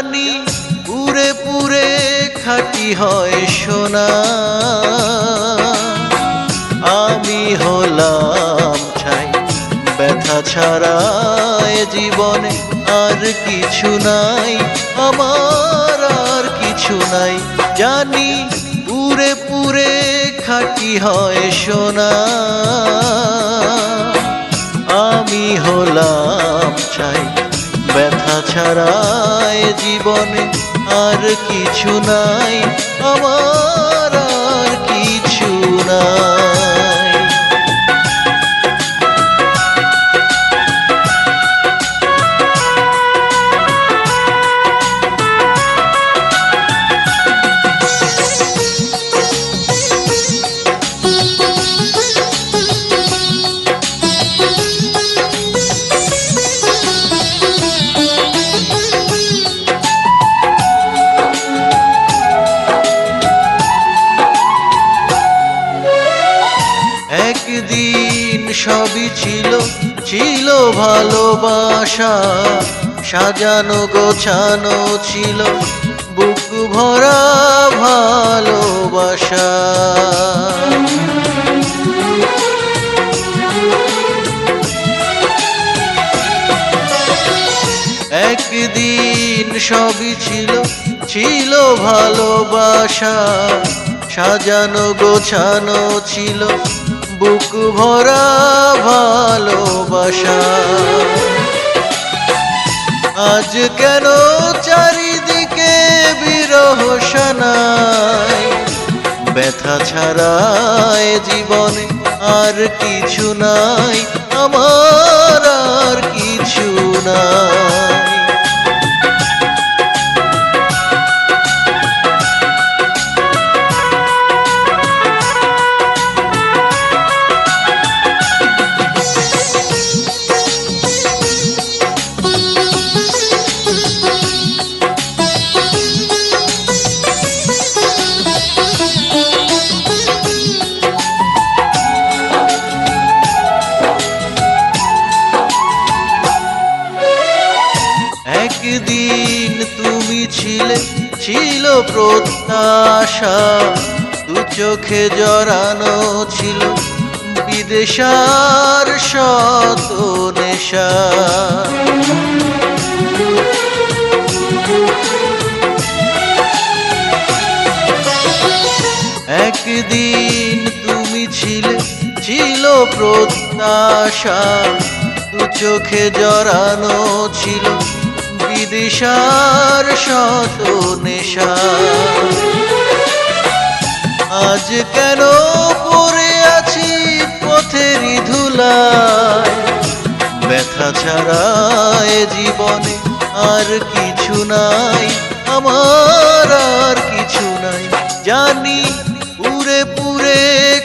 জানি পুরে পুরে খাঁটি হয় সোনা। আমি হলাম ছাই, ব্যথা ছাড়া এ জীবনে আর কিছু নাই, আমার আর কিছু নাই। জানি পুরে পুরে খাঁটি হয় সোনা। আমি হলাম ছাই, ব্যথা ছাড়া এ জীবনে আর কিছু নাই, আমার আর কিছু নাই। একদিন সবই ছিল, ছিল ভালোবাসা, সাজানো গোছানো ছিল বুক ভরা ভালোবাসা। একদিন সবই ছিল, ছিল ভালোবাসা, সাজানো গোছানো ছিল বুক ভরা ভালোবাসা। আজ কেন চারিদিকে বিরহ শোনায়, ব্যথা ছাড়া এ জীবনে আর কিছু নাই, আমার আর কিছু নাই। একদিন তুমি ছিলে, ছিল প্রত্যাশা, দু চোখে জড়ানো ছিল বিদেশার শত নেশা। একদিন তুমি ছিলে, ছিল প্রত্যাশা, দু চোখে জড়ানো ছিল বিদেশার শত নেশা। আজ কেন পড়ে আছি পথেরই ধুলায়, ব্যথা ছাড়া এ জীবনে আর কিছু নাই, আমার আর কিছু নাই। জানি পুরে পুরে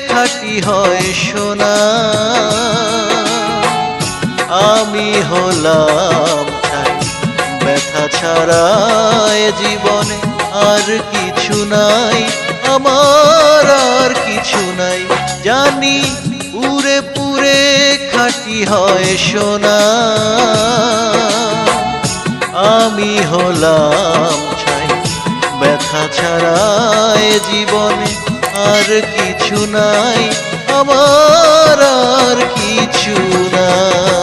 খাঁটি হয় সোনা। আমি হলাম ছাই, ব্যথা ছাড়া এ জীবনে আর কিছু নাই, আমার আর কিছু নাই। জানি পুরে পুরে খাঁটি হয় সোনা। আমি হলাম ছাই, ব্যথা ছাড়া এ জীবনে আর কিছু নাই, আমার আর কিছু নাই।